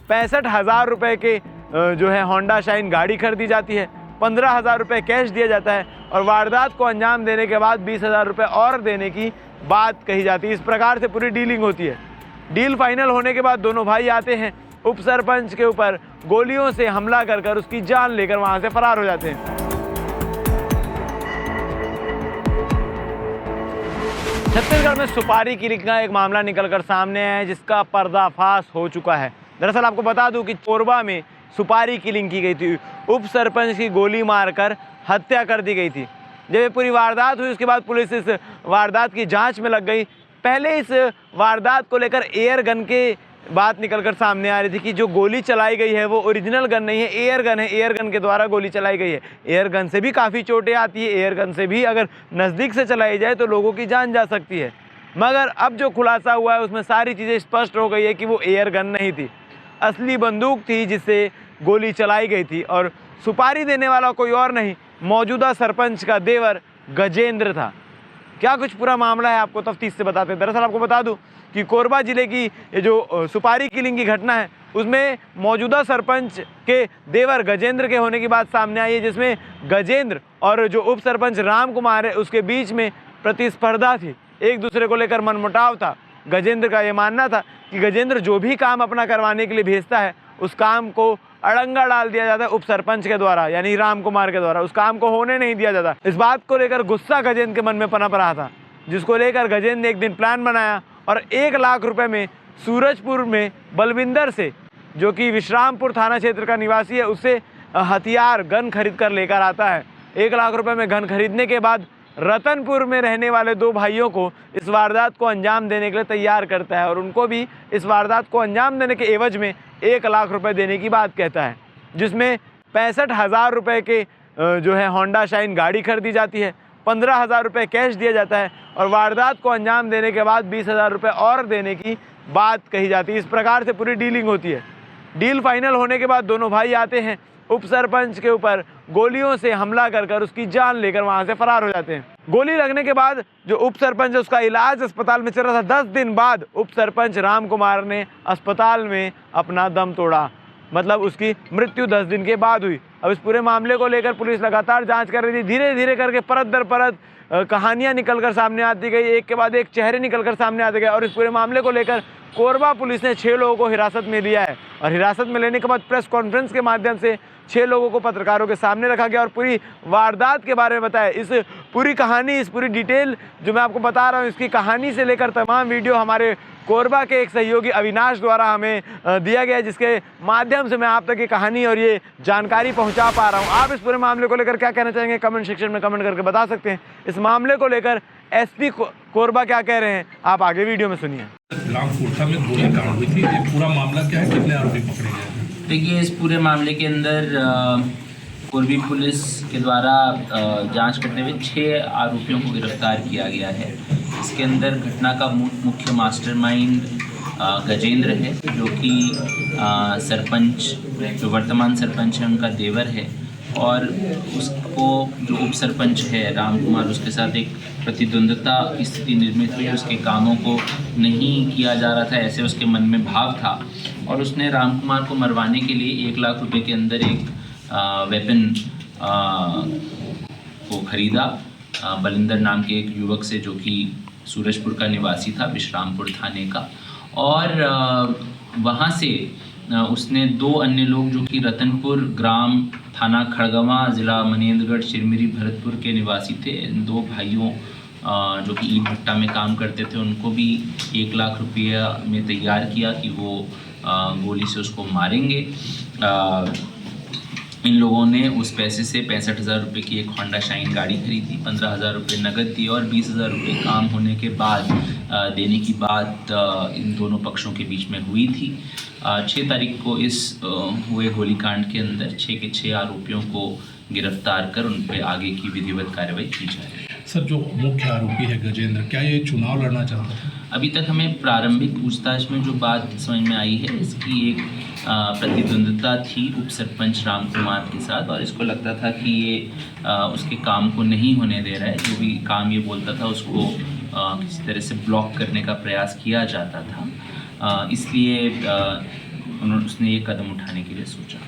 65,000 रुपये के जो है होंडा शाइन गाड़ी खरीदी जाती है, 15,000 रुपये कैश दिया जाता है और वारदात को अंजाम देने के बाद 20,000 रुपये और देने की बात कही जाती है। इस प्रकार से पूरी डीलिंग होती है। डील फाइनल होने के बाद दोनों भाई आते हैं, उप सरपंच के ऊपर गोलियों से हमला कर उसकी जान लेकर वहां से फरार हो जाते हैं। छत्तीसगढ़ में सुपारी किलिंग का एक मामला निकलकर सामने आया है जिसका पर्दाफाश हो चुका है। दरअसल आपको बता दूं कि कोरबा में सुपारी किलिंग की गई थी, उप सरपंच की गोली मारकर हत्या कर दी गई थी। जब ये पूरी वारदात हुई उसके बाद पुलिस इस वारदात की जांच में लग गई। पहले इस वारदात को लेकर एयर गन के बात निकलकर सामने आ रही थी कि जो गोली चलाई गई है वो ओरिजिनल गन नहीं है, एयर गन है, एयर गन के द्वारा गोली चलाई गई है। एयर गन से भी काफ़ी चोटें आती है, एयर गन से भी अगर नज़दीक से चलाई जाए तो लोगों की जान जा सकती है। मगर अब जो खुलासा हुआ है उसमें सारी चीज़ें स्पष्ट हो गई है कि वो एयर गन नहीं थी, असली बंदूक थी जिससे गोली चलाई गई थी और सुपारी देने वाला कोई और नहीं, मौजूदा सरपंच का देवर गजेंद्र था। क्या कुछ पूरा मामला है आपको तफ्तीश से बताते हैं। दरअसल आपको बता दूं कि कोरबा जिले की ये जो सुपारी किलिंग की घटना है उसमें मौजूदा सरपंच के देवर गजेंद्र के होने की बात सामने आई है, जिसमें गजेंद्र और जो उप सरपंच राम कुमार है उसके बीच में प्रतिस्पर्धा थी, एक दूसरे को लेकर मनमुटाव था। गजेंद्र का ये मानना था कि गजेंद्र जो भी काम अपना करवाने के लिए भेजता है उस काम को अड़ंगा डाल दिया जाता है उप सरपंच के द्वारा, यानी राम कुमार के द्वारा, उस काम को होने नहीं दिया जाता। इस बात को लेकर गुस्सा गजेंद्र के मन में पनप रहा था, जिसको लेकर गजेंद्र ने एक दिन प्लान बनाया और 1 लाख रुपए में सूरजपुर में बलविंदर से, जो कि विश्रामपुर थाना क्षेत्र का निवासी है, उससे हथियार गन खरीद कर लेकर आता है। 1 लाख रुपए में गन खरीदने के बाद रतनपुर में रहने वाले 2 भाइयों को इस वारदात को अंजाम देने के लिए तैयार करता है और उनको भी इस वारदात को अंजाम देने के एवज में 1 लाख रुपए देने की बात कहता है, जिसमें 65,000 रुपये के जो है होंडा शाइन गाड़ी खरीदी जाती है, 15,000 रुपये कैश दिया जाता है और वारदात को अंजाम देने के बाद 20,000 रुपये और देने की बात कही जाती है। इस प्रकार से पूरी डीलिंग होती है। डील फाइनल होने के बाद दोनों भाई आते हैं, उप सरपंच के ऊपर गोलियों से हमला कर उसकी जान लेकर वहां से फरार हो जाते हैं। गोली लगने के बाद जो उप सरपंच है उसका इलाज अस्पताल में चल रहा था। 10 दिन बाद उप सरपंच राम कुमार ने अस्पताल में अपना दम तोड़ा, मतलब उसकी मृत्यु 10 दिन के बाद हुई। अब इस पूरे मामले को लेकर पुलिस लगातार जांच कर रही थी। धीरे धीरे करके परत दर परत कहानियां निकलकर सामने आती गई, एक के बाद एक चेहरे निकलकर सामने आते गए और इस पूरे मामले को लेकर कोरबा पुलिस ने 6 लोगों को हिरासत में लिया है और हिरासत में लेने के बाद प्रेस कॉन्फ्रेंस के माध्यम से 6 लोगों को पत्रकारों के सामने रखा गया और पूरी वारदात के बारे में बताया। इस पूरी कहानी, इस पूरी डिटेल जो मैं आपको बता रहा हूँ, इसकी कहानी से लेकर तमाम वीडियो हमारे कोरबा के एक सहयोगी अविनाश द्वारा हमें दिया गया, जिसके माध्यम से मैं आप तक ये कहानी और ये जानकारी पहुंचा पा रहा हूं। आप इस पूरे मामले को लेकर क्या कहना चाहेंगे कमेंट सेक्शन में कमेंट करके बता सकते हैं। इस मामले को लेकर एसपी कोरबा क्या कह रहे हैं आप आगे वीडियो में सुनिए। रामपुरथा में गोली कांड हुई थी, ये पूरा मामला क्या है, कितने आरोपी पकड़े गए? देखिए, इस पूरे मामले के अंदर कोरबी पुलिस के द्वारा जांच करते हुए 6 आरोपियों को गिरफ्तार किया गया है। इसके अंदर घटना का मुख्य मास्टरमाइंड गजेंद्र है, जो कि सरपंच, जो वर्तमान सरपंच है, उनका देवर है और उसको जो उप सरपंच है राम कुमार, उसके साथ एक प्रतिद्वंद्विता की स्थिति निर्मित हुई। उसके कामों को नहीं किया जा रहा था, ऐसे उसके मन में भाव था और उसने राम कुमार को मरवाने के लिए 1 लाख रुपए के अंदर एक वेपन को खरीदा बलिंदर नाम के एक युवक से, जो कि सूरजपुर का निवासी था, विश्रामपुर थाने का। और वहाँ से उसने 2 अन्य लोग जो कि रतनपुर ग्राम थाना खड़गवां जिला मनेन्द्रगढ़ चिरमिरी भरतपुर के निवासी थे, इन 2 भाइयों जो कि ईंट भट्टा में काम करते थे, उनको भी 1 लाख रुपया में तैयार किया कि वो गोली से उसको मारेंगे। इन लोगों ने उस पैसे से 65,000 रुपये की एक होंडा शाइन गाड़ी खरीदी, 15,000 रुपये नकद दिए और 20,000 रुपये काम होने के बाद देने की बात इन दोनों पक्षों के बीच में हुई थी। 6 तारीख को इस हुए गोलीकांड के अंदर 6 के 6 आरोपियों को गिरफ्तार कर उन पर आगे की विधिवत कार्रवाई की जा रही है। सर, जो मुख्य आरोपी है गजेंद्र, क्या ये चुनाव लड़ना चाहता था? अभी तक हमें प्रारंभिक पूछताछ में जो बात समझ में आई है, इसकी एक प्रतिद्वंद्विता थी उप सरपंच राम कुमार के साथ और इसको लगता था कि ये उसके काम को नहीं होने दे रहा है। जो भी काम ये बोलता था उसको किसी तरह से ब्लॉक करने का प्रयास किया जाता था, इसलिए उसने ये कदम उठाने के लिए सोचा।